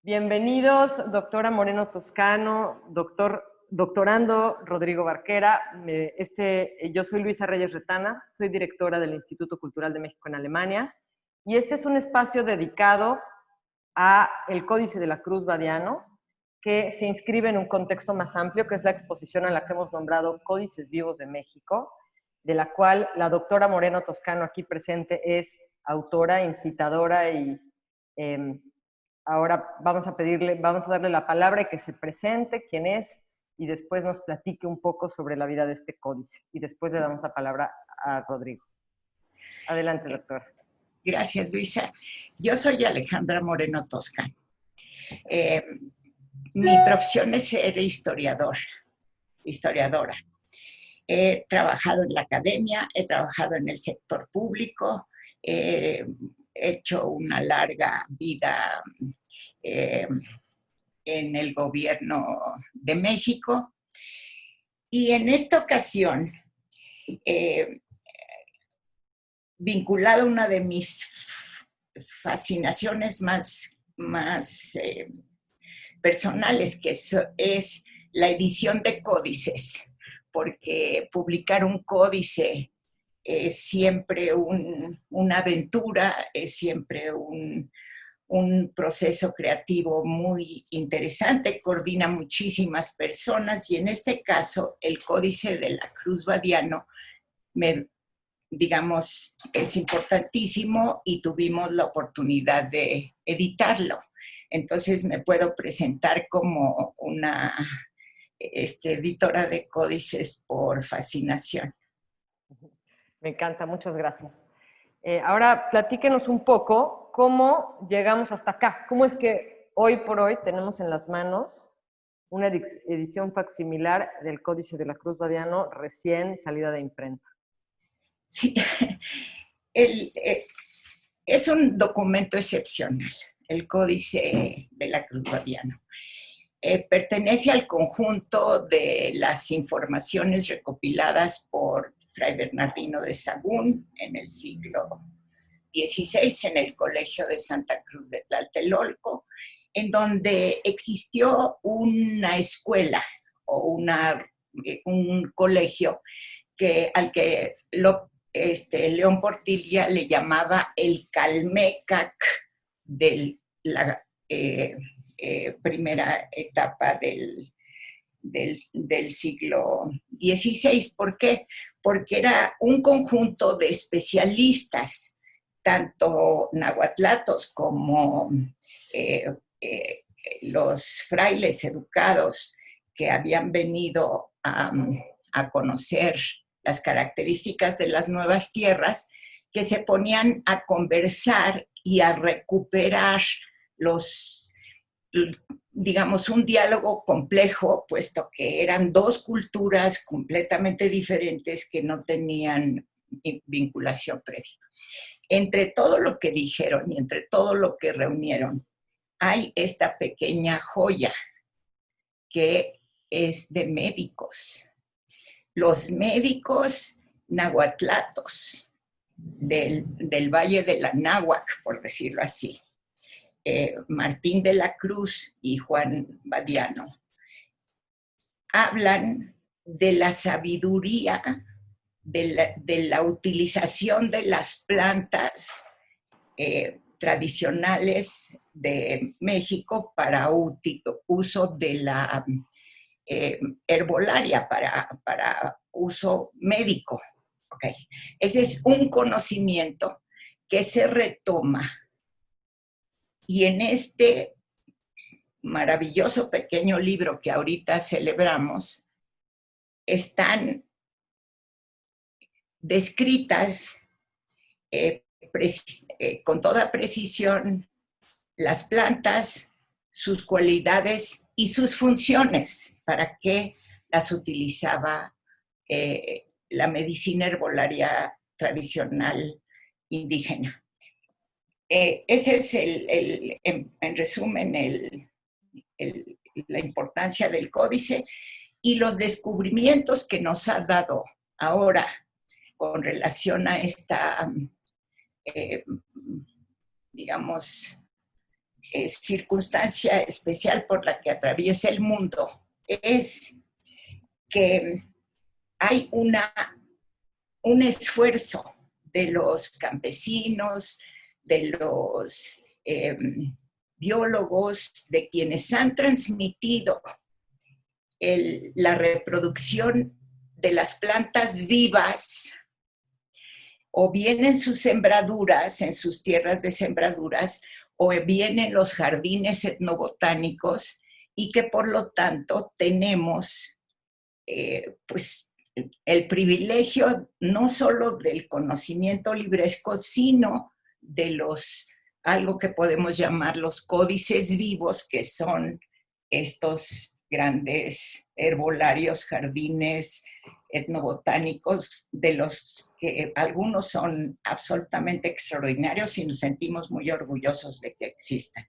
Bienvenidos, doctora Moreno Toscano, doctorando Rodrigo Barquera. Yo soy Luisa Reyes Retana, soy directora del Instituto Cultural de México en Alemania, y este es un espacio dedicado a el Códice de la Cruz Badiano, que se inscribe en un contexto más amplio, que es la exposición a la que hemos nombrado Códices Vivos de México, de la cual la doctora Moreno Toscano aquí presente es autora, incitadora y ahora vamos a darle la palabra y que se presente quién es y después nos platique un poco sobre la vida de este códice. Y después le damos la palabra a Rodrigo. Adelante, doctor. Gracias, Luisa. Yo soy Alejandra Moreno Toscano. Mi profesión es ser historiadora. He trabajado en la academia, he trabajado en el sector público, he hecho una larga vida en el gobierno de México. Y en esta ocasión, vinculado a una de mis fascinaciones más personales, que es la edición de códices, porque publicar un códice es siempre una aventura, es siempre un proceso creativo muy interesante, coordina muchísimas personas, y en este caso el Códice de la Cruz Badiano es importantísimo y tuvimos la oportunidad de editarlo. Entonces me puedo presentar como una editora de códices por fascinación. Me encanta, muchas gracias. Ahora platíquenos un poco cómo llegamos hasta acá. ¿Cómo es que hoy por hoy tenemos en las manos una edición facsimilar del Códice de la Cruz Badiano recién salida de imprenta? Sí, es un documento excepcional, el Códice de la Cruz Badiano. Pertenece al conjunto de las informaciones recopiladas por Fray Bernardino de Sahagún en el siglo XVI en el Colegio de Santa Cruz de Tlatelolco, en donde existió una escuela o un colegio al que León Portilla le llamaba el Calmecac de la primera etapa del siglo XVI. ¿Por qué? Porque era un conjunto de especialistas, tanto nahuatlatos como los frailes educados que habían venido a conocer las características de las nuevas tierras, que se ponían a conversar y a recuperar un diálogo complejo, puesto que eran dos culturas completamente diferentes que no tenían vinculación previa. Entre todo lo que dijeron y entre todo lo que reunieron, hay esta pequeña joya que es de médicos. Los médicos nahuatlatos del Valle de la Náhuac, por decirlo así, Martín de la Cruz y Juan Badiano, hablan de la sabiduría de la utilización de las plantas tradicionales de México para uso de la herbolaria, para uso médico. Okay. Ese es un conocimiento que se retoma, y en este maravilloso pequeño libro que ahorita celebramos están descritas con toda precisión las plantas, sus cualidades y sus funciones, para qué las utilizaba la medicina herbolaria tradicional indígena. Ese es en resumen la importancia del códice y los descubrimientos que nos ha dado ahora con relación a esta, circunstancia especial por la que atraviesa el mundo es que hay un esfuerzo de los campesinos, de los biólogos, de quienes han transmitido la reproducción de las plantas vivas, o bien en sus sembraduras, en sus tierras de sembraduras, o bien en los jardines etnobotánicos, y que por lo tanto tenemos pues el privilegio no solo del conocimiento libresco, sino de algo que podemos llamar los códices vivos, que son estos grandes herbolarios, jardines etnobotánicos, de los que algunos son absolutamente extraordinarios y nos sentimos muy orgullosos de que existan.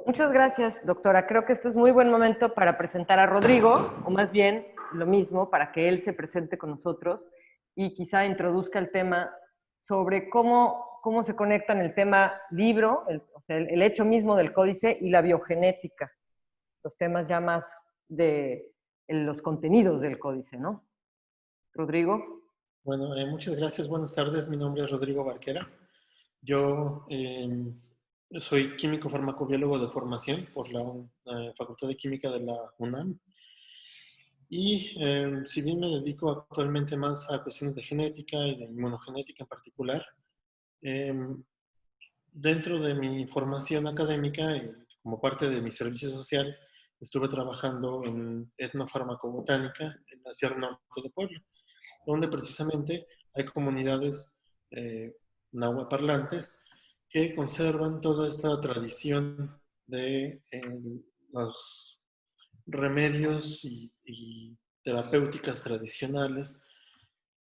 Muchas gracias, doctora. Creo que este es muy buen momento para presentar a Rodrigo, o más bien lo mismo, para que él se presente con nosotros y quizá introduzca el tema sobre cómo se conectan el tema libro, o sea, el hecho mismo del códice y la biogenética, los temas ya más de los contenidos del códice, ¿no? Rodrigo. Bueno, muchas gracias. Buenas tardes. Mi nombre es Rodrigo Barquera. Yo soy químico farmacobiólogo de formación por la Facultad de Química de la UNAM. Y si bien me dedico actualmente más a cuestiones de genética y de inmunogenética en particular, dentro de mi formación académica y como parte de mi servicio social, estuve trabajando en etnofarmacobotánica en la Sierra Norte de Puebla, donde precisamente hay comunidades nahuaparlantes que conservan toda esta tradición de los remedios y terapéuticas tradicionales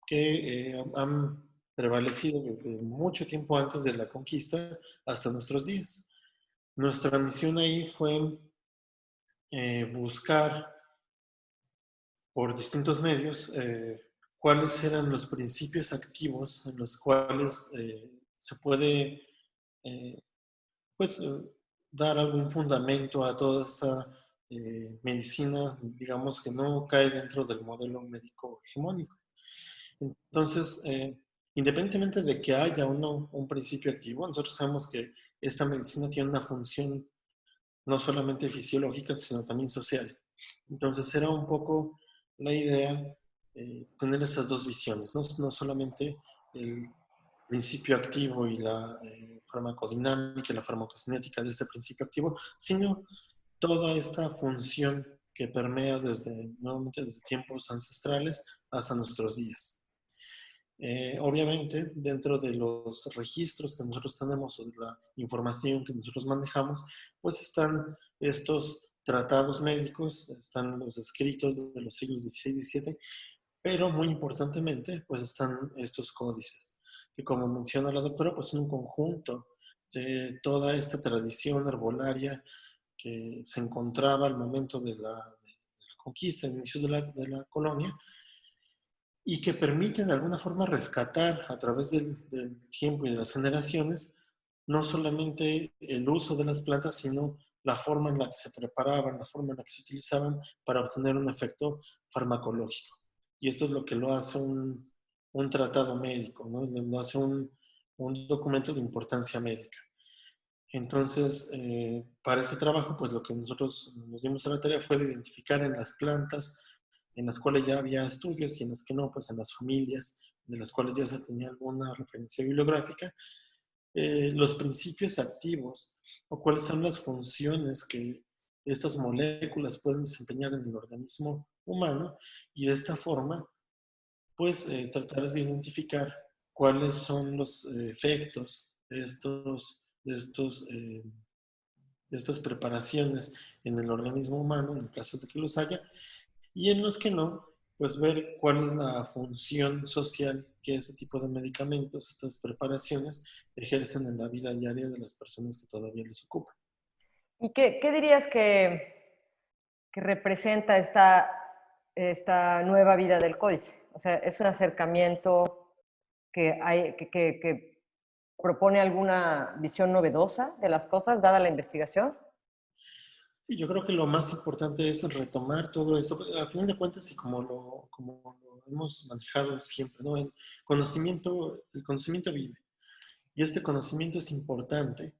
que han prevalecido desde mucho tiempo antes de la conquista hasta nuestros días. Nuestra misión ahí fue buscar por distintos medios cuáles eran los principios activos en los cuales se puede pues, dar algún fundamento a toda esta medicina, digamos, que no cae dentro del modelo médico hegemónico. Entonces, independientemente de que haya un principio activo, nosotros sabemos que esta medicina tiene una función no solamente fisiológica, sino también social. Entonces, era un poco la idea tener esas dos visiones, no solamente el principio activo y la farmacodinámica y la farmacocinética de este principio activo, sino toda esta función que permea nuevamente desde tiempos ancestrales hasta nuestros días. Obviamente, dentro de los registros que nosotros tenemos o de la información que nosotros manejamos, pues están estos tratados médicos, están los escritos de los siglos XVI y XVII, pero muy importantemente, pues están estos códices, que como menciona la doctora, pues son un conjunto de toda esta tradición herbolaria que se encontraba al momento de la conquista, inicios de la colonia, y que permiten de alguna forma rescatar a través del tiempo y de las generaciones no solamente el uso de las plantas, sino la forma en la que se preparaban, la forma en la que se utilizaban para obtener un efecto farmacológico. Y esto es lo que lo hace un tratado médico, ¿no? Lo hace un documento de importancia médica. Entonces, para este trabajo, pues lo que nosotros nos dimos a la tarea fue de identificar en las plantas en las cuales ya había estudios y en las que no, pues en las familias de las cuales ya se tenía alguna referencia bibliográfica, los principios activos o cuáles son las funciones que estas moléculas pueden desempeñar en el organismo humano y de esta forma, pues tratar de identificar cuáles son los efectos de estas preparaciones en el organismo humano, en el caso de que los haya, y en los que no, pues ver cuál es la función social que este tipo de medicamentos, estas preparaciones, ejercen en la vida diaria de las personas que todavía les ocupan. ¿Y qué dirías que representa esta nueva vida del códice? O sea, es un acercamiento que propone alguna visión novedosa de las cosas, dada la investigación. Sí, yo creo que lo más importante es retomar todo esto. Al final de cuentas, y como lo hemos manejado siempre, ¿no? El conocimiento vive. Y este conocimiento es importante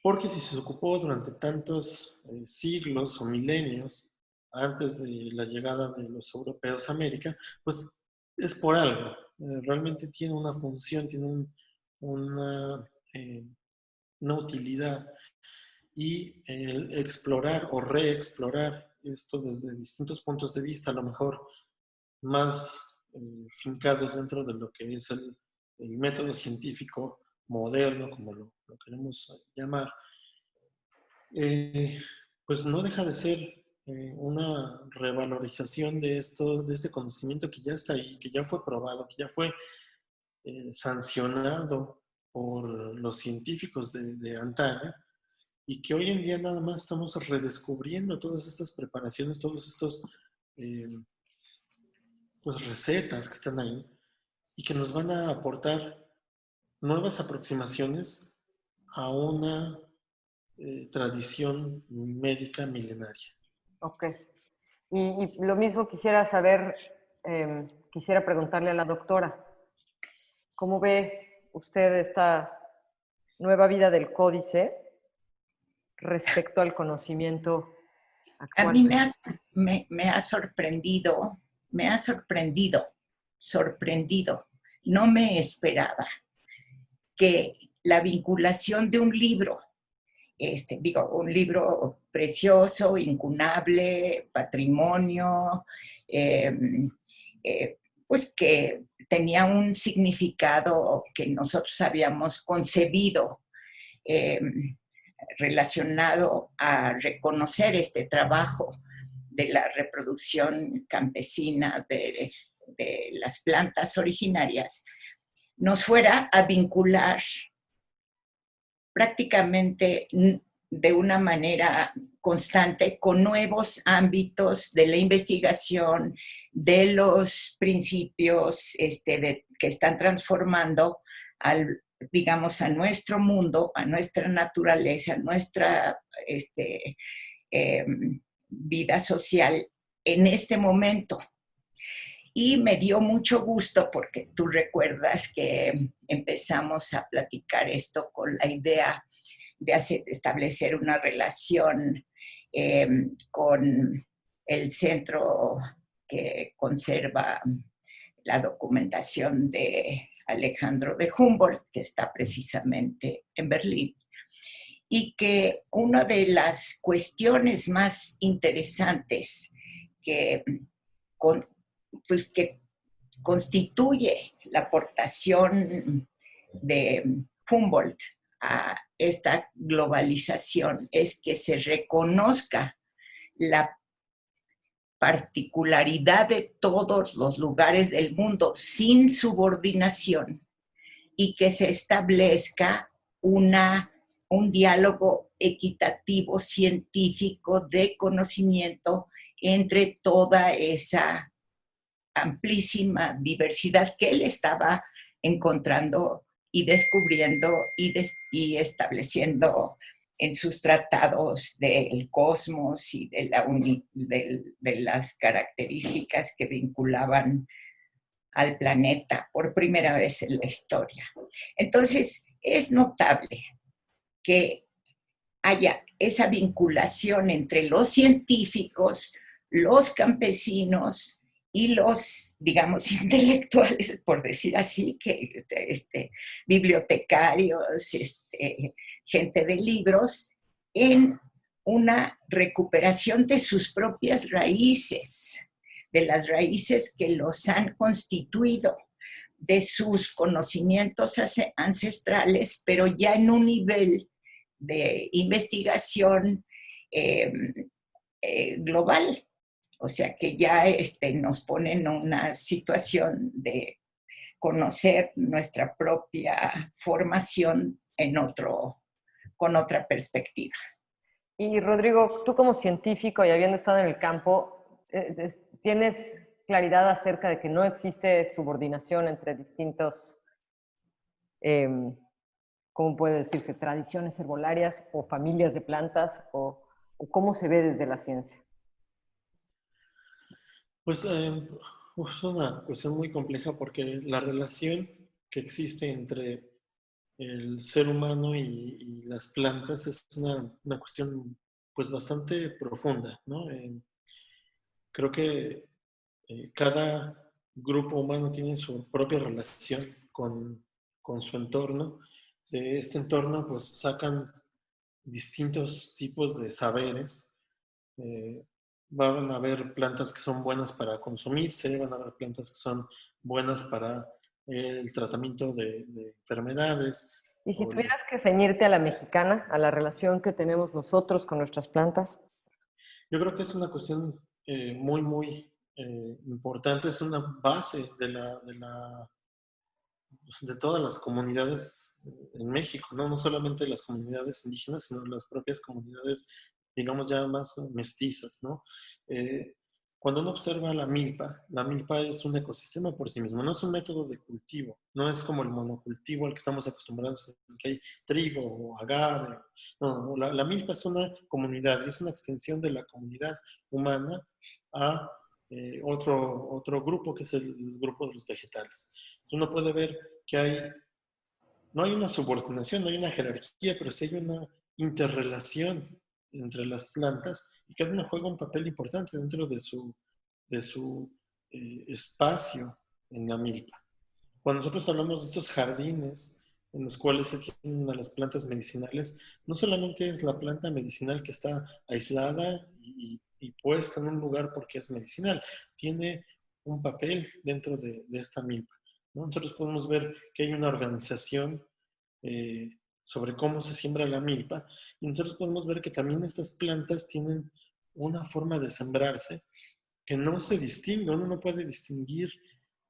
porque si se ocupó durante tantos siglos o milenios antes de la llegada de los europeos a América, pues es por algo. Realmente tiene una función, tiene eh, una utilidad. Y el explorar o reexplorar esto desde distintos puntos de vista, a lo mejor más fincados dentro de lo que es el método científico moderno, como lo queremos llamar, eh, pues no deja de ser una revalorización de esto, de este conocimiento que ya está ahí, que ya fue probado, que ya fue sancionado por los científicos de antaño, y que hoy en día nada más estamos redescubriendo todas estas preparaciones, todos estos eh, pues recetas que están ahí y que nos van a aportar nuevas aproximaciones a una tradición médica milenaria. Ok. Y lo mismo quisiera saber, quisiera preguntarle a la doctora, ¿cómo ve usted esta nueva vida del códice respecto al conocimiento A actual? mí me ha sorprendido, sorprendido. No me esperaba que la vinculación de un libro, un libro precioso, incunable, patrimonio, eh, pues que tenía un significado que nosotros habíamos concebido eh, relacionado a reconocer este trabajo de la reproducción campesina de las plantas originarias, nos fuera a vincular prácticamente de una manera constante con nuevos ámbitos de la investigación, de los principios que están transformando digamos, a nuestro mundo, a nuestra naturaleza, a nuestra eh, vida social en este momento. Y me dio mucho gusto porque tú recuerdas que empezamos a platicar esto con la idea de establecer una relación con el centro que conserva la documentación de Alejandro de Humboldt, que está precisamente en Berlín, y que una de las cuestiones más interesantes que, que constituye la aportación de Humboldt a esta globalización es que se reconozca la particularidad de todos los lugares del mundo sin subordinación y que se establezca un diálogo equitativo científico de conocimiento entre toda esa amplísima diversidad que él estaba encontrando y descubriendo y estableciendo en sus tratados del cosmos y de las características que vinculaban al planeta por primera vez en la historia. Entonces, es notable que haya esa vinculación entre los científicos, los campesinos y los, digamos, intelectuales, por decir así, que bibliotecarios, gente de libros, en una recuperación de sus propias raíces, de las raíces que los han constituido, de sus conocimientos ancestrales, pero ya en un nivel de investigación global. O sea que ya nos pone en una situación de conocer nuestra propia formación con otra perspectiva. Y Rodrigo, tú como científico y habiendo estado en el campo, ¿tienes claridad acerca de que no existe subordinación entre distintos ¿cómo puede decirse? Tradiciones herbolarias o familias de plantas, o cómo se ve desde la ciencia. Pues es una cuestión muy compleja porque la relación que existe entre el ser humano y las plantas es una cuestión pues bastante profunda, ¿no? Creo que cada grupo humano tiene su propia relación con su entorno. De este entorno pues sacan distintos tipos de saberes. Eh, Van a haber plantas que son buenas para consumirse, van a haber plantas que son buenas para el tratamiento de enfermedades. Y si tuvieras que ceñirte a la mexicana, a la relación que tenemos nosotros con nuestras plantas. Yo creo que es una cuestión muy, muy importante, es una base de todas las comunidades en México, ¿no? No solamente las comunidades indígenas, sino las propias comunidades, digamos, ya más mestizas, ¿no? Eh, Cuando uno observa la milpa es un ecosistema por sí mismo, no es un método de cultivo, no es como el monocultivo al que estamos acostumbrados, en que hay trigo o agave. No, la milpa es una comunidad, es una extensión de la comunidad humana a otro grupo, que es el grupo de los vegetales. Uno puede ver que no hay una subordinación, no hay una jerarquía, pero sí hay una interrelación entre las plantas y cada una juega un papel importante dentro de su espacio en la milpa. Cuando nosotros hablamos de estos jardines en los cuales se tienen a las plantas medicinales, no solamente es la planta medicinal que está aislada y puesta en un lugar porque es medicinal, tiene un papel dentro de esta milpa, ¿no? Nosotros podemos ver que hay una organización eh, sobre cómo se siembra la milpa, y nosotros podemos ver que también estas plantas tienen una forma de sembrarse que no se distingue, uno no puede distinguir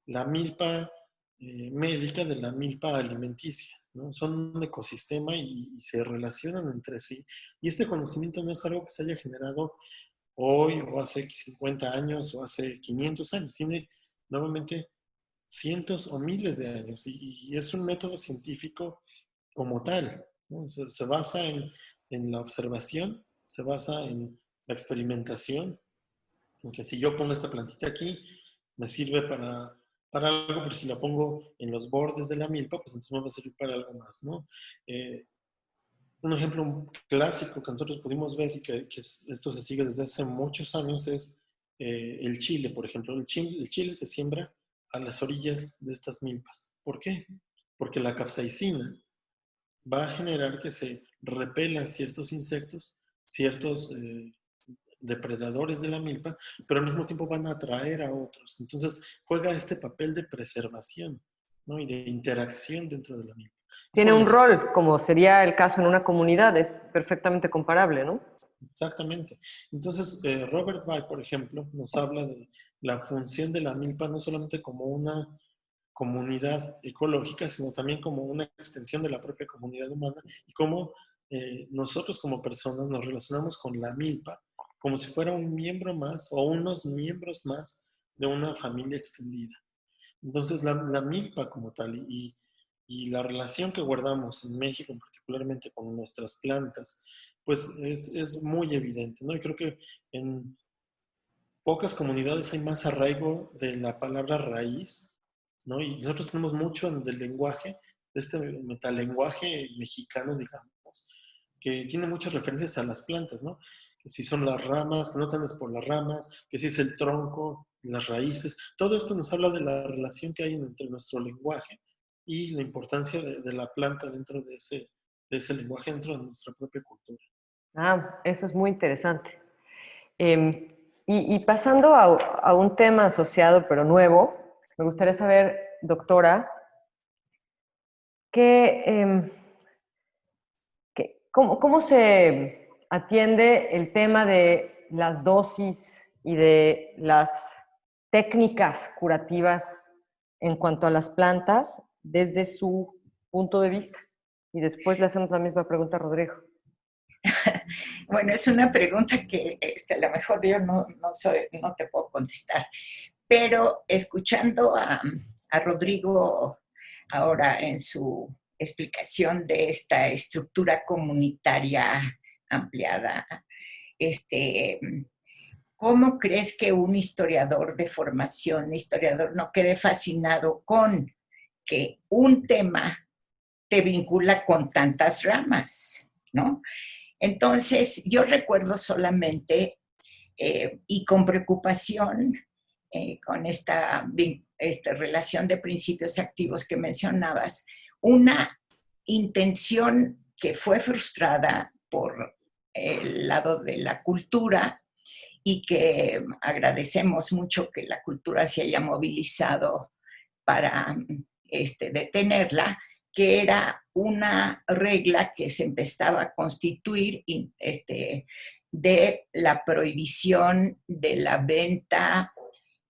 la milpa médica de la milpa alimenticia, ¿no? Son un ecosistema y se relacionan entre sí. Y este conocimiento no es algo que se haya generado hoy o hace 50 años o hace 500 años, tiene nuevamente cientos o miles de años y es un método científico como tal, ¿no? Se basa en la observación, se basa en la experimentación, en que si yo pongo esta plantita aquí, me sirve para algo, pero si la pongo en los bordes de la milpa, pues entonces me va a servir para algo más, ¿no? Eh, un ejemplo clásico que nosotros pudimos ver y esto se sigue desde hace muchos años es el chile, por ejemplo. El chile se siembra a las orillas de estas milpas. ¿Por qué? Porque la capsaicina va a generar que se repelan ciertos insectos, ciertos depredadores de la milpa, pero al mismo tiempo van a atraer a otros. Entonces juega este papel de preservación, ¿no? Y de interacción dentro de la milpa. Tiene un rol, como sería el caso en una comunidad, es perfectamente comparable, ¿no? Exactamente. Entonces, Robert Bye, por ejemplo, nos habla de la función de la milpa no solamente como una comunidad ecológica, sino también como una extensión de la propia comunidad humana y cómo nosotros como personas nos relacionamos con la milpa como si fuera un miembro más o unos miembros más de una familia extendida. Entonces, la milpa como tal y la relación que guardamos en México, particularmente con nuestras plantas, pues es muy evidente, ¿no? Y creo que en pocas comunidades hay más arraigo de la palabra raíz, ¿no? Y nosotros tenemos mucho del lenguaje, de este metalenguaje mexicano, digamos, que tiene muchas referencias a las plantas, ¿no? Que si son las ramas, que no tan es por las ramas, que si es el tronco, las raíces. Todo esto nos habla de la relación que hay entre nuestro lenguaje y la importancia de la planta dentro de ese lenguaje, dentro de nuestra propia cultura. Ah, eso es muy interesante. Y pasando a un tema asociado pero nuevo, me gustaría saber, doctora, ¿cómo se atiende el tema de las dosis y de las técnicas curativas en cuanto a las plantas desde su punto de vista? Y después le hacemos la misma pregunta a Rodrigo. Bueno, es una pregunta que a lo mejor yo no te puedo contestar, pero escuchando a Rodrigo ahora en su explicación de esta estructura comunitaria ampliada. ¿Cómo crees que un historiador de formación, historiador, no quede fascinado con que un tema te vincula con tantas ramas, ¿no? Entonces, yo recuerdo solamente, y con preocupación, con esta relación de principios activos que mencionabas, una intención que fue frustrada por el lado de la cultura y que agradecemos mucho que la cultura se haya movilizado para detenerla, que era una regla que se empezaba a constituir de la prohibición de la venta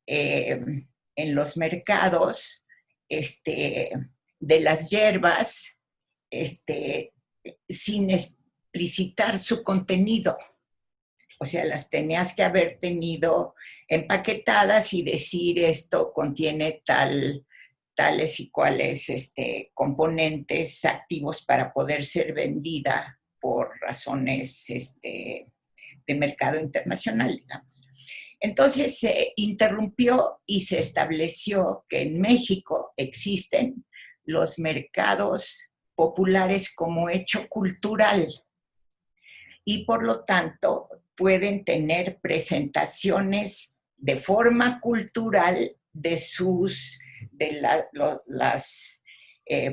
en los mercados de las hierbas sin explicitar su contenido. O sea, las tenías que haber tenido empaquetadas y decir esto contiene tales y cuales componentes activos para poder ser vendida por razones de mercado internacional, digamos. Entonces se interrumpió y se estableció que en México existen los mercados populares como hecho cultural y por lo tanto pueden tener presentaciones de forma cultural de las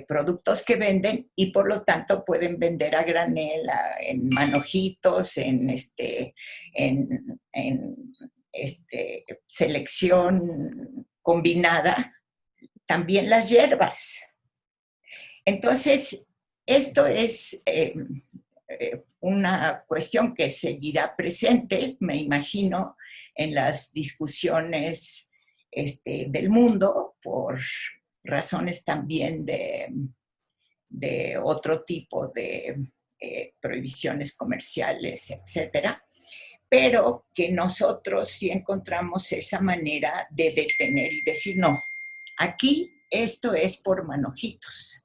productos que venden y por lo tanto pueden vender a granel, en manojitos, en selección combinada, también las hierbas. Entonces, esto es una cuestión que seguirá presente, me imagino, en las discusiones del mundo por razones también de otro tipo de prohibiciones comerciales, etcétera, pero que nosotros sí encontramos esa manera de detener y decir, no, aquí esto es por manojitos.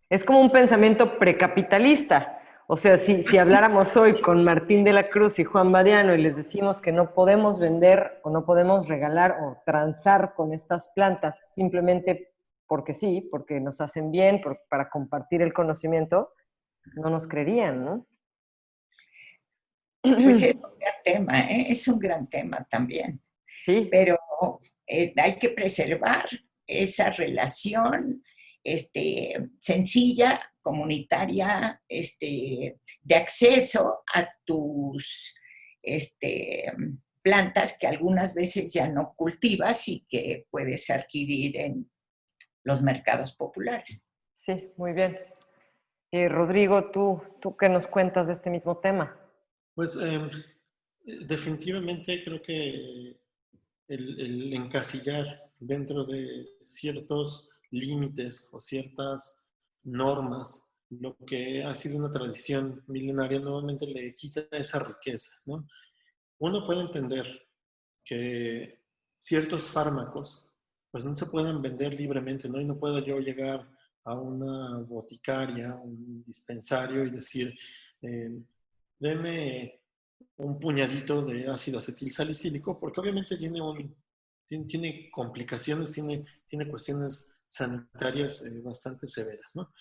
Es como un pensamiento precapitalista. O sea, si habláramos hoy con Martín de la Cruz y Juan Badiano y les decimos que no podemos vender o no podemos regalar o transar con estas plantas simplemente porque sí, porque nos hacen bien, para compartir el conocimiento, no nos creerían, ¿no? Pues es un gran tema, ¿eh? Es un gran tema también. Sí. Pero hay que preservar esa relación sencilla, comunitaria, de acceso a tus plantas que algunas veces ya no cultivas y que puedes adquirir en los mercados populares. Sí, muy bien. Rodrigo, ¿tú qué nos cuentas de este mismo tema? Pues definitivamente creo que el encasillar dentro de ciertos límites o ciertas normas, lo que ha sido una tradición milenaria, nuevamente le quita esa riqueza, ¿no? Uno puede entender que ciertos fármacos pues no se puedan vender libremente, ¿no? Y no puedo yo llegar a una boticaria, un dispensario y decir, deme un puñadito de ácido acetilsalicílico, porque obviamente tiene complicaciones, tiene cuestiones sanitarias bastante severas, ¿no?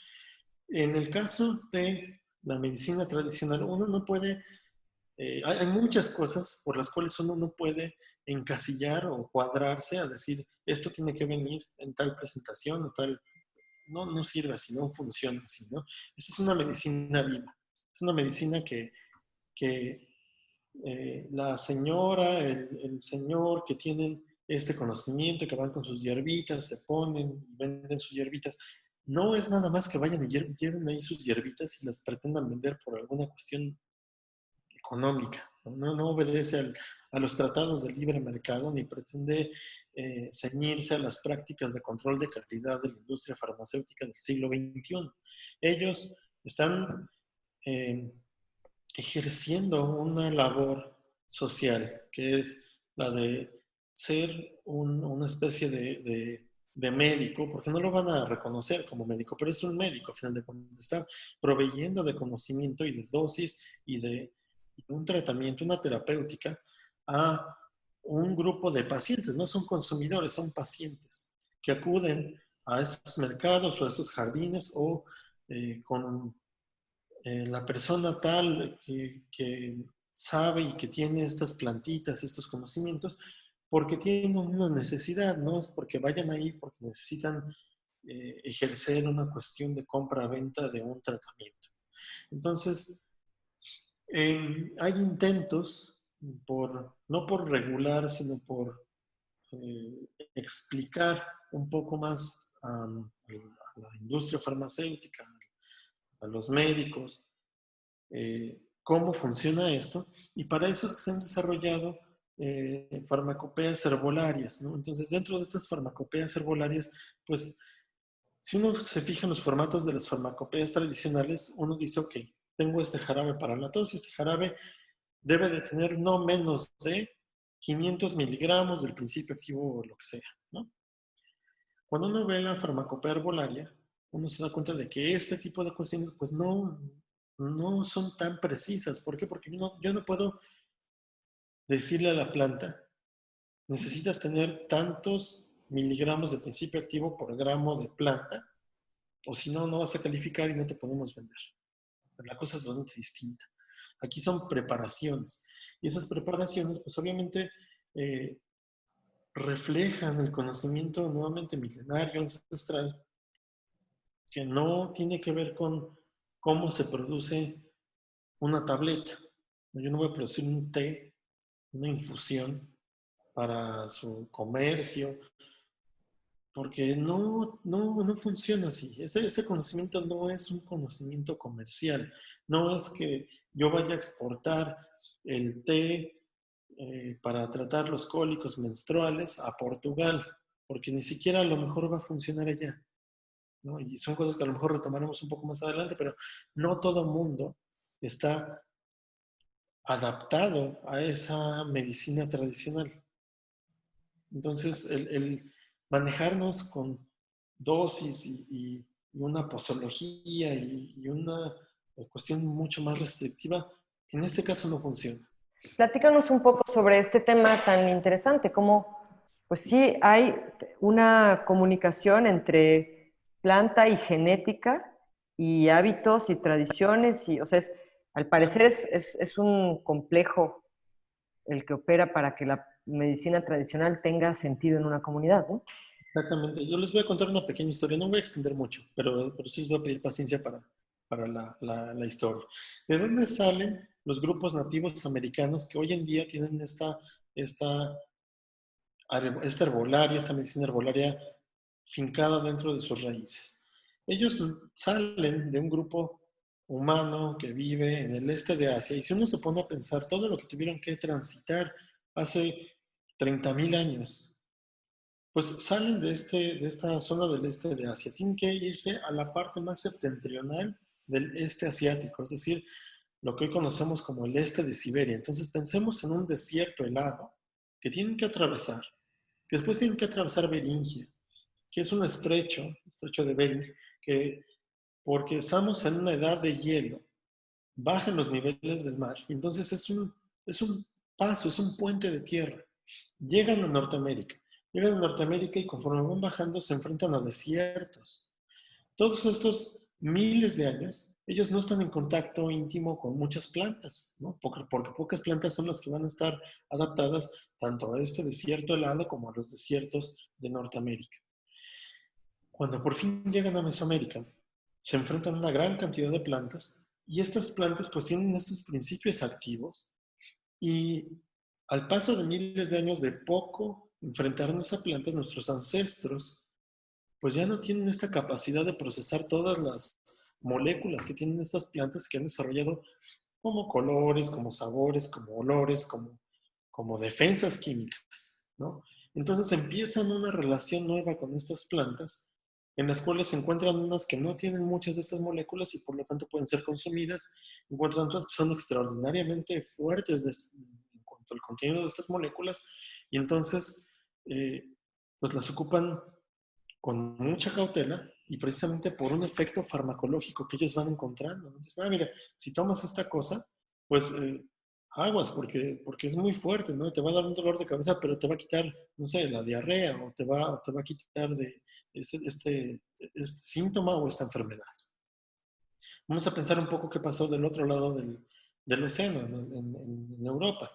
En el caso de la medicina tradicional, uno no puede, hay muchas cosas por las cuales uno no puede encasillar o cuadrarse a decir, esto tiene que venir en tal presentación o tal, no sirve así, no funciona así, ¿no? Esta es una medicina viva, es una medicina que la señora, el señor que tienen este conocimiento, que van con sus hierbitas, se ponen, venden sus hierbitas, no es nada más que vayan y lleven ahí sus hierbitas y las pretendan vender por alguna cuestión económica. No obedece a los tratados de libre mercado ni pretende ceñirse a las prácticas de control de calidad de la industria farmacéutica del siglo XXI. Ellos están ejerciendo una labor social, que es la de ser una especie de de médico, porque no lo van a reconocer como médico, pero es un médico, al final de cuentas, está proveyendo de conocimiento y de dosis y de un tratamiento, una terapéutica a un grupo de pacientes, no son consumidores, son pacientes que acuden a estos mercados o a estos jardines o con la persona tal que sabe y que tiene estas plantitas, estos conocimientos, porque tienen una necesidad, no es porque vayan ahí porque necesitan ejercer una cuestión de compra-venta de un tratamiento. Entonces, hay intentos, no por regular, sino por explicar un poco más a la industria farmacéutica, a los médicos, cómo funciona esto, y para eso es que se han desarrollado farmacopeas herbolarias, ¿no? Entonces, dentro de estas farmacopeas herbolarias, pues, si uno se fija en los formatos de las farmacopeas tradicionales, uno dice, ok, tengo este jarabe para la tos, este jarabe debe de tener no menos de 500 miligramos del principio activo o lo que sea, ¿no? Cuando uno ve la farmacopea herbolaria, uno se da cuenta de que este tipo de cuestiones pues no son tan precisas. ¿Por qué? Porque yo no puedo decirle a la planta, necesitas tener tantos miligramos de principio activo por gramo de planta, o si no, no vas a calificar y no te podemos vender. Pero la cosa es bastante distinta. Aquí son preparaciones. Y esas preparaciones, pues obviamente, reflejan el conocimiento nuevamente milenario, ancestral, que no tiene que ver con cómo se produce una tableta. Yo no voy a producir un té, una infusión para su comercio, porque no funciona así. Este conocimiento no es un conocimiento comercial. No es que yo vaya a exportar el té para tratar los cólicos menstruales a Portugal, porque ni siquiera a lo mejor va a funcionar allá, ¿no? Y son cosas que a lo mejor retomaremos un poco más adelante, pero no todo mundo está adaptado a esa medicina tradicional. Entonces, el manejarnos con dosis y una posología y una cuestión mucho más restrictiva, en este caso no funciona. Platícanos un poco sobre este tema tan interesante, cómo, pues sí, hay una comunicación entre planta y genética y hábitos y tradiciones, y, o sea, al parecer es un complejo el que opera para que la medicina tradicional tenga sentido en una comunidad, ¿no? Exactamente. Yo les voy a contar una pequeña historia. No voy a extender mucho, pero sí les voy a pedir paciencia para la historia. ¿De dónde salen los grupos nativos americanos que hoy en día tienen esta herbolaria, esta medicina herbolaria fincada dentro de sus raíces? Ellos salen de un grupo humano que vive en el este de Asia, y si uno se pone a pensar todo lo que tuvieron que transitar hace 30,000 años, pues salen de esta zona del este de Asia, tienen que irse a la parte más septentrional del este asiático, es decir, lo que hoy conocemos como el este de Siberia. Entonces pensemos en un desierto helado que tienen que atravesar, que después tienen que atravesar Beringia, que es un estrecho de Bering, que porque estamos en una edad de hielo, bajan los niveles del mar, y entonces es un paso, es un puente de tierra. Llegan a Norteamérica. Llegan a Norteamérica y conforme van bajando se enfrentan a desiertos. Todos estos miles de años, ellos no están en contacto íntimo con muchas plantas, ¿no? Porque pocas plantas son las que van a estar adaptadas tanto a este desierto helado como a los desiertos de Norteamérica. Cuando por fin llegan a Mesoamérica, se enfrentan a una gran cantidad de plantas y estas plantas pues tienen estos principios activos y al paso de miles de años de poco enfrentarnos a plantas, nuestros ancestros pues ya no tienen esta capacidad de procesar todas las moléculas que tienen estas plantas que han desarrollado como colores, como sabores, como olores, como defensas químicas, ¿no? Entonces empiezan una relación nueva con estas plantas en las cuales se encuentran unas que no tienen muchas de estas moléculas y por lo tanto pueden ser consumidas, encuentran otras que son extraordinariamente fuertes en cuanto al contenido de estas moléculas y entonces pues las ocupan con mucha cautela y precisamente por un efecto farmacológico que ellos van encontrando, ¿no? Dicen, mira, si tomas esta cosa, pues aguas, porque es muy fuerte, ¿no? Te va a dar un dolor de cabeza, pero te va a quitar, no sé, la diarrea, o te va a quitar de este síntoma o esta enfermedad. Vamos a pensar un poco qué pasó del otro lado del océano, en Europa.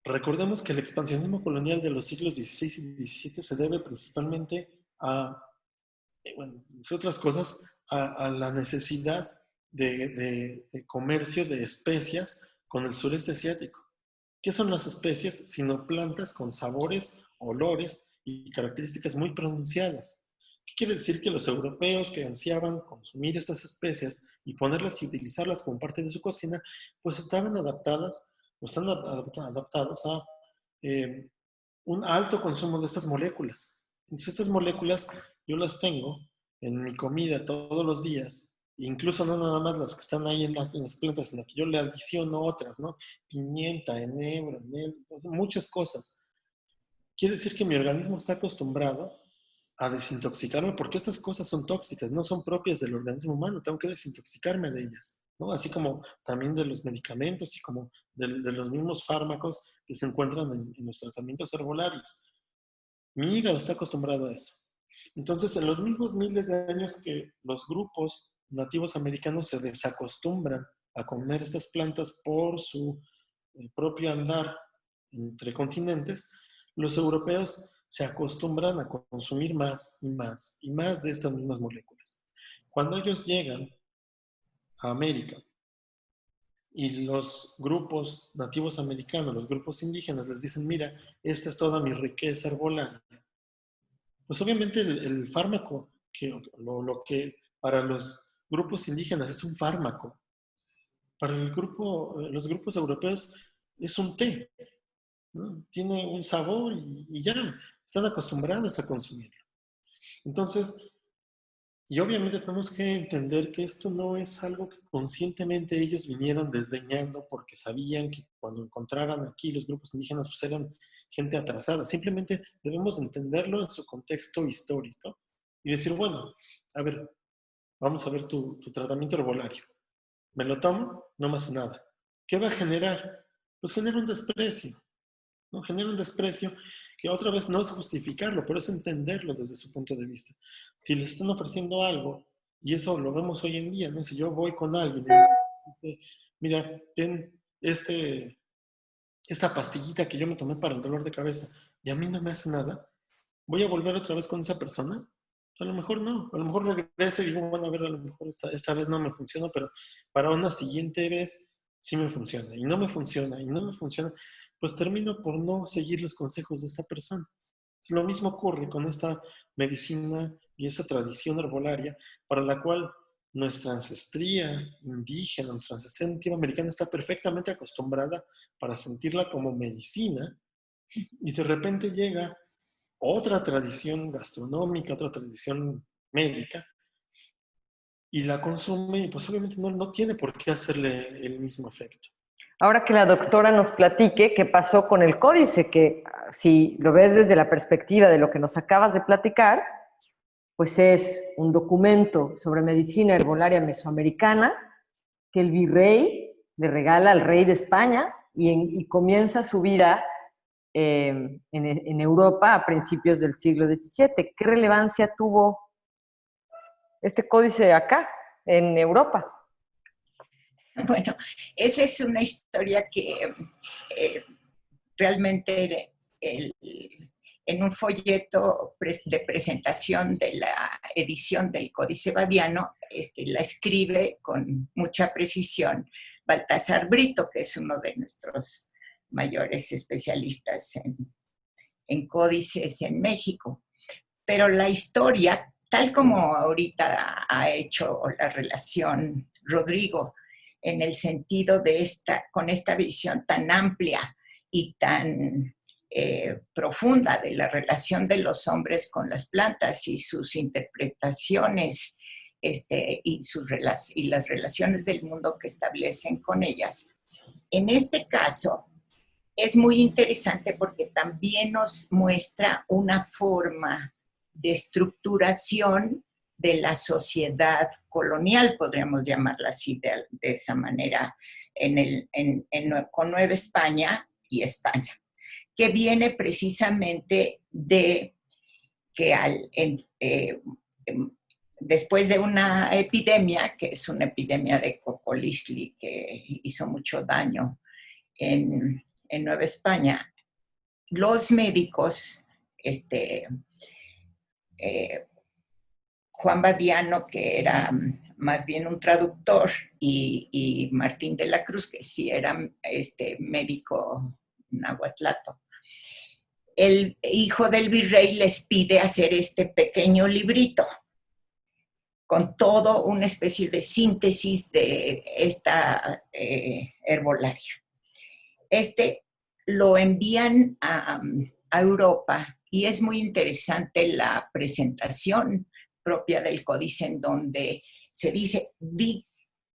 Recordemos que el expansionismo colonial de los siglos XVI y XVII se debe principalmente a, bueno, entre otras cosas, a la necesidad de comercio de especias con el sureste asiático. ¿Qué son las especies sino plantas con sabores, olores y características muy pronunciadas? ¿Qué quiere decir? Que los europeos que ansiaban consumir estas especias y ponerlas y utilizarlas como parte de su cocina, pues estaban adaptadas o están adaptados a un alto consumo de estas moléculas. Entonces estas moléculas yo las tengo en mi comida todos los días, incluso no nada más las que están ahí en las plantas, sino que yo le adiciono otras, ¿no? Pimienta, enebro, muchas cosas. Quiere decir que mi organismo está acostumbrado a desintoxicarme, porque estas cosas son tóxicas, no son propias del organismo humano, tengo que desintoxicarme de ellas, ¿no? Así como también de los medicamentos y como de los mismos fármacos que se encuentran en los tratamientos herbolarios. Mi hígado está acostumbrado a eso. Entonces, en los mismos miles de años que los grupos nativos americanos se desacostumbran a comer estas plantas por su propio andar entre continentes, los europeos se acostumbran a consumir más y más y más de estas mismas moléculas. Cuando ellos llegan a América y los grupos nativos americanos, los grupos indígenas, les dicen, mira, esta es toda mi riqueza herbolaria, pues obviamente el fármaco, lo que para los grupos indígenas es un fármaco, para los grupos europeos es un té, ¿no? Tiene un sabor y ya, están acostumbrados a consumirlo. Entonces, y obviamente tenemos que entender que esto no es algo que conscientemente ellos vinieran desdeñando porque sabían que cuando encontraran aquí los grupos indígenas pues eran gente atrasada. Simplemente debemos entenderlo en su contexto histórico y decir, bueno, a ver, vamos a ver tu tratamiento herbolario. Me lo tomo, no me hace nada. ¿Qué va a generar? Pues genera un desprecio, ¿no? Genera un desprecio que otra vez no es justificarlo, pero es entenderlo desde su punto de vista. Si les están ofreciendo algo, y eso lo vemos hoy en día, ¿no? Si yo voy con alguien y digo, mira, ten esta pastillita que yo me tomé para el dolor de cabeza y a mí no me hace nada, ¿voy a volver otra vez con esa persona? A lo mejor no, a lo mejor regreso y digo, bueno, a ver, a lo mejor esta vez no me funciona, pero para una siguiente vez sí me funciona, y no me funciona, y no me funciona, pues termino por no seguir los consejos de esta persona. Lo mismo ocurre con esta medicina y esa tradición herbolaria para la cual nuestra ancestría indígena, nuestra ancestría nativa americana está perfectamente acostumbrada para sentirla como medicina, y de repente llega otra tradición gastronómica, otra tradición médica, y la consume y pues obviamente no tiene por qué hacerle el mismo efecto. Ahora que la doctora nos platique qué pasó con el códice, que si lo ves desde la perspectiva de lo que nos acabas de platicar, pues es un documento sobre medicina herbolaria mesoamericana que el virrey le regala al rey de España y comienza su vida en Europa a principios del siglo XVII. ¿Qué relevancia tuvo este códice acá, en Europa? Bueno, esa es una historia que realmente en un folleto de presentación de la edición del Códice Badiano, la escribe con mucha precisión Baltasar Brito, que es uno de nuestros mayores especialistas en códices en México. Pero la historia, tal como ahorita ha hecho la relación Rodrigo, en el sentido de con esta visión tan amplia y tan profunda de la relación de los hombres con las plantas y sus interpretaciones y las relaciones del mundo que establecen con ellas. En este caso, es muy interesante porque también nos muestra una forma de estructuración de la sociedad colonial, podríamos llamarla así de esa manera, con Nueva España y España, que viene precisamente de que después de una epidemia, que es una epidemia de cocolistli que hizo mucho daño en Nueva España, los médicos, Juan Badiano, que era más bien un traductor, y Martín de la Cruz, que sí era médico nahuatlato. El hijo del virrey les pide hacer este pequeño librito con todo una especie de síntesis de esta herbolaria. Lo envían a Europa y es muy interesante la presentación propia del códice en donde se dice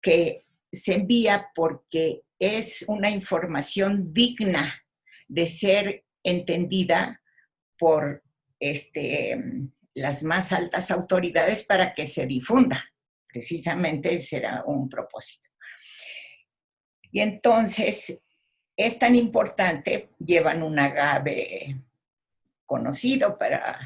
que se envía porque es una información digna de ser entendida por las más altas autoridades para que se difunda. Precisamente ese era un propósito. Y entonces es tan importante, llevan un agave conocido para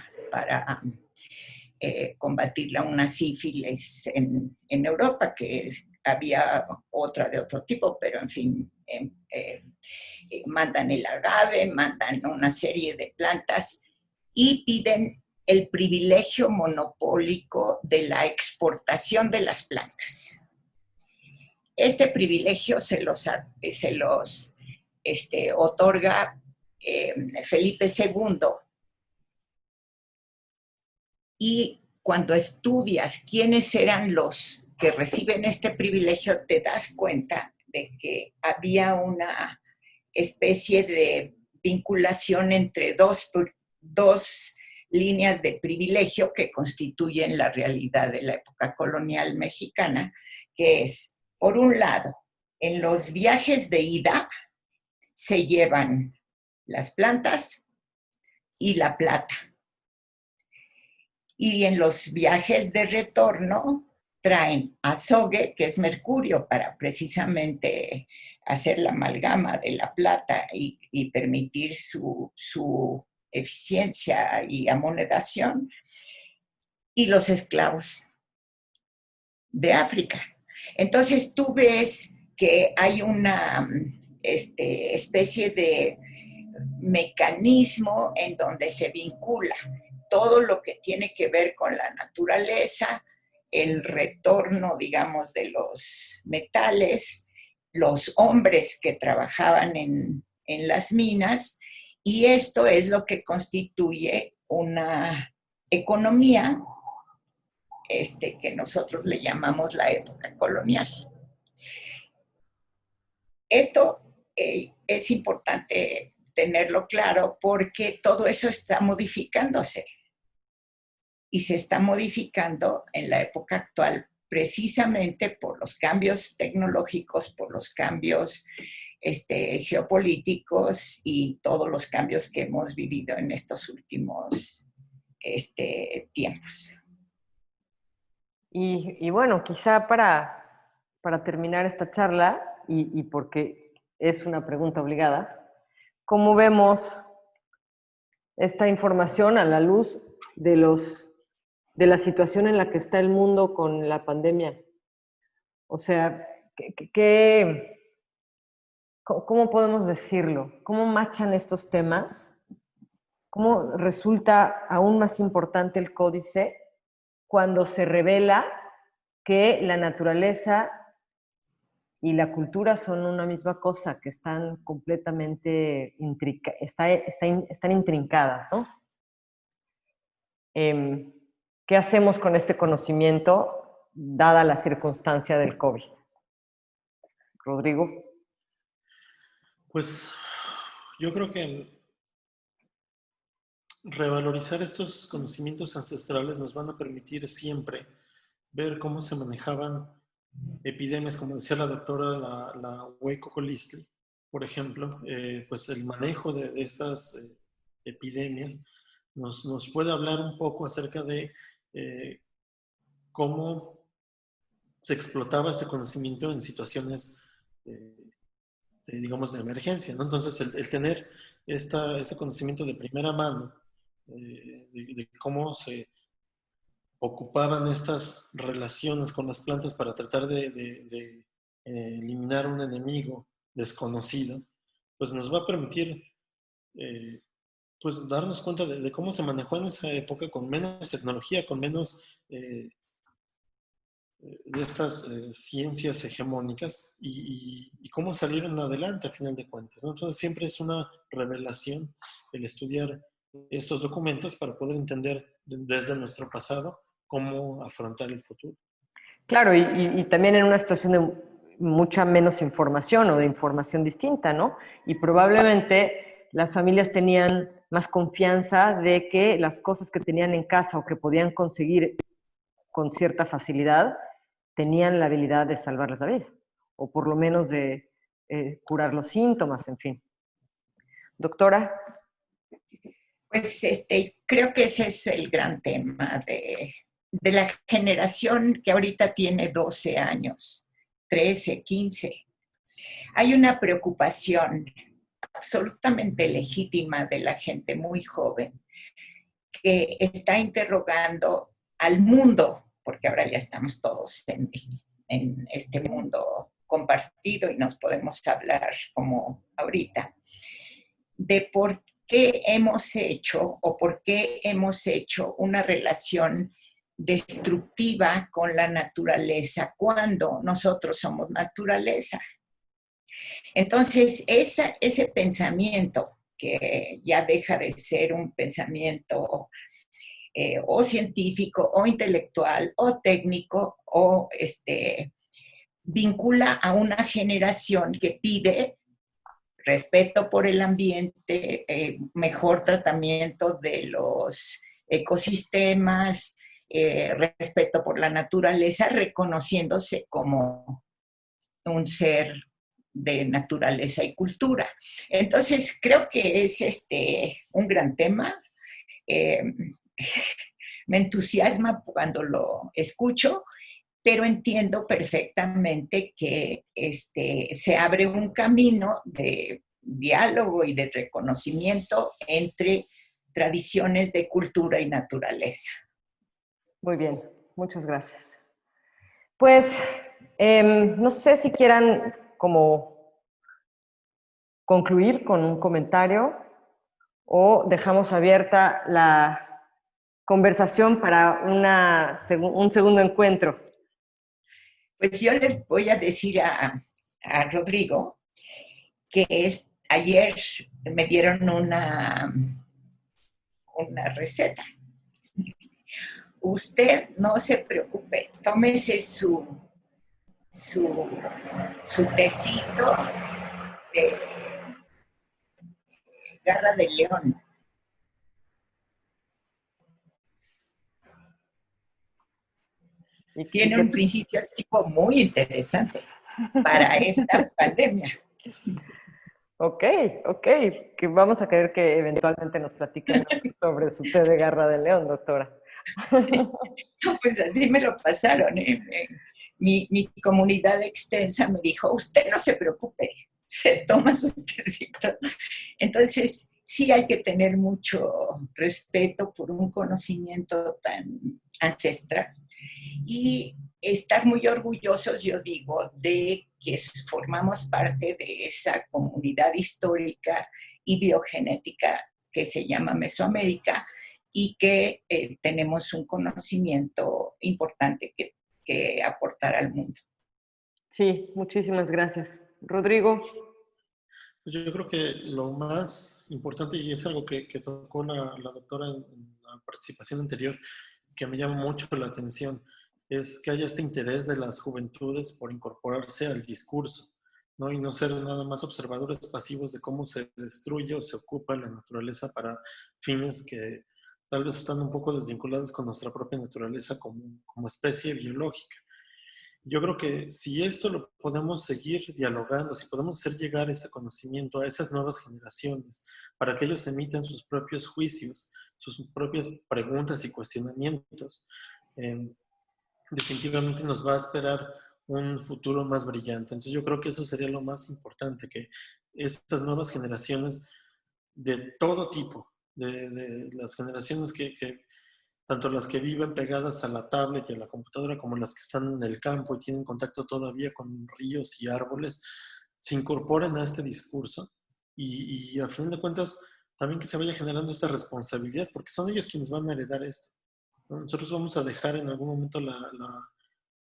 combatir una sífilis en Europa, que había otra de otro tipo, pero en fin, mandan el agave, mandan una serie de plantas y piden el privilegio monopólico de la exportación de las plantas. Este privilegio se los otorga Felipe II. Y cuando estudias quiénes eran los que reciben este privilegio, te das cuenta de que había una especie de vinculación entre dos líneas de privilegio que constituyen la realidad de la época colonial mexicana, que es, por un lado, en los viajes de ida se llevan las plantas y la plata. Y en los viajes de retorno traen azogue, que es mercurio, para precisamente hacer la amalgama de la plata y permitir su eficiencia y amonedación, y los esclavos de África. Entonces tú ves que hay una especie de mecanismo en donde se vincula todo lo que tiene que ver con la naturaleza, el retorno, digamos, de los metales, los hombres que trabajaban en las minas, y esto es lo que constituye una economía que nosotros le llamamos la época colonial. Esto es importante tenerlo claro porque todo eso está modificándose y se está modificando en la época actual precisamente por los cambios tecnológicos, por los cambios geopolíticos y todos los cambios que hemos vivido en estos últimos tiempos. Y bueno, quizá para terminar esta charla, y porque es una pregunta obligada, ¿cómo vemos esta información a la luz de la situación en la que está el mundo con la pandemia? O sea, ¿cómo podemos decirlo? ¿Cómo machan estos temas? ¿Cómo resulta aún más importante el códice cuando se revela que la naturaleza y la cultura son una misma cosa, que están completamente están intrincadas, ¿no? ¿Qué hacemos con este conocimiento dada la circunstancia del COVID? Rodrigo. Pues yo creo que revalorizar estos conocimientos ancestrales nos van a permitir siempre ver cómo se manejaban epidemias, como decía la doctora, la Hueco Colistli, por ejemplo, pues el manejo de estas epidemias nos puede hablar un poco acerca de cómo se explotaba este conocimiento en situaciones, digamos, de emergencia, ¿no? Entonces, el tener este conocimiento de primera mano, de cómo se ocupaban estas relaciones con las plantas para tratar de eliminar un enemigo desconocido, pues nos va a permitir pues darnos cuenta de cómo se manejó en esa época con menos tecnología, con menos de estas ciencias hegemónicas y cómo salieron adelante a final de cuentas, ¿no? Entonces siempre es una revelación el estudiar estos documentos para poder entender desde nuestro pasado cómo afrontar el futuro. Claro, y también en una situación de mucha menos información o de información distinta, ¿no? Y probablemente las familias tenían más confianza de que las cosas que tenían en casa o que podían conseguir con cierta facilidad tenían la habilidad de salvarles la vida, o por lo menos de curar los síntomas, en fin. Doctora. Pues creo que ese es el gran tema de la generación que ahorita tiene 12 años, 13, 15. Hay una preocupación absolutamente legítima de la gente muy joven que está interrogando al mundo, porque ahora ya estamos todos en este mundo compartido y nos podemos hablar como ahorita, de por qué hemos hecho o por qué hemos hecho una relación destructiva con la naturaleza cuando nosotros somos naturaleza. Entonces, ese pensamiento que ya deja de ser un pensamiento o científico o intelectual o técnico o vincula a una generación que pide respeto por el ambiente, mejor tratamiento de los ecosistemas, respeto por la naturaleza, reconociéndose como un ser de naturaleza y cultura. Entonces, creo que es un gran tema. Me entusiasma cuando lo escucho, pero entiendo perfectamente que se abre un camino de diálogo y de reconocimiento entre tradiciones de cultura y naturaleza. Muy bien, muchas gracias. Pues no sé si quieran como concluir con un comentario o dejamos abierta la conversación para un segundo encuentro. Pues yo les voy a decir a Rodrigo que ayer me dieron una receta. Usted no se preocupe, tómese su tecito de garra de león. Tiene un principio activo muy interesante para esta pandemia. Ok, que vamos a querer que eventualmente nos platiquen sobre su té de garra de león, doctora. Pues así me lo pasaron. Mi comunidad extensa me dijo, usted no se preocupe, se toma su tecito. Entonces, sí hay que tener mucho respeto por un conocimiento tan ancestral y estar muy orgullosos, yo digo, de que formamos parte de esa comunidad histórica y biogenética que se llama Mesoamérica y que tenemos un conocimiento importante que aportar al mundo. Sí, muchísimas gracias. Rodrigo. Yo creo que lo más importante, y es algo que tocó la doctora en la participación anterior, que me llama mucho la atención, es que haya este interés de las juventudes por incorporarse al discurso, ¿no? Y no ser nada más observadores pasivos de cómo se destruye o se ocupa la naturaleza para fines que tal vez están un poco desvinculados con nuestra propia naturaleza como especie biológica. Yo creo que si esto lo podemos seguir dialogando, si podemos hacer llegar este conocimiento a esas nuevas generaciones, para que ellos emitan sus propios juicios, sus propias preguntas y cuestionamientos, definitivamente nos va a esperar un futuro más brillante. Entonces yo creo que eso sería lo más importante, que estas nuevas generaciones de todo tipo, de las generaciones que tanto las que viven pegadas a la tablet y a la computadora como las que están en el campo y tienen contacto todavía con ríos y árboles, se incorporen a este discurso y a fin de cuentas también que se vaya generando esta responsabilidad, porque son ellos quienes van a heredar esto, ¿no? Nosotros vamos a dejar en algún momento la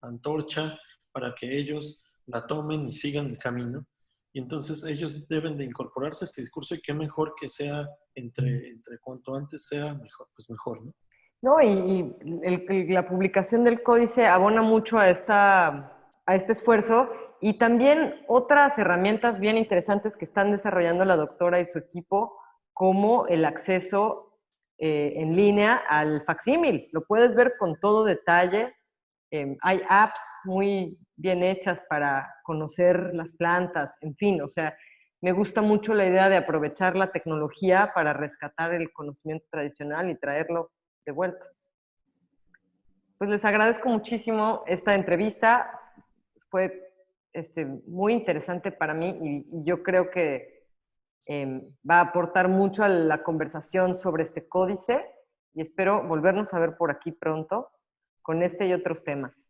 antorcha para que ellos la tomen y sigan el camino. Y entonces ellos deben de incorporarse a este discurso y qué mejor que sea entre cuanto antes sea mejor, pues mejor, ¿no? No, la publicación del códice abona mucho a este esfuerzo y también otras herramientas bien interesantes que están desarrollando la doctora y su equipo, como el acceso en línea al facsímil. Lo puedes ver con todo detalle. Hay apps muy bien hechas para conocer las plantas, en fin, o sea, me gusta mucho la idea de aprovechar la tecnología para rescatar el conocimiento tradicional y traerlo de vuelta. Pues les agradezco muchísimo esta entrevista. Fue muy interesante para mí y yo creo que va a aportar mucho a la conversación sobre este códice y espero volvernos a ver por aquí pronto con este y otros temas.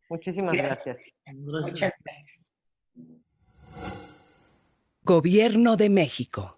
Muchísimas gracias. Muchas gracias. Gobierno de México.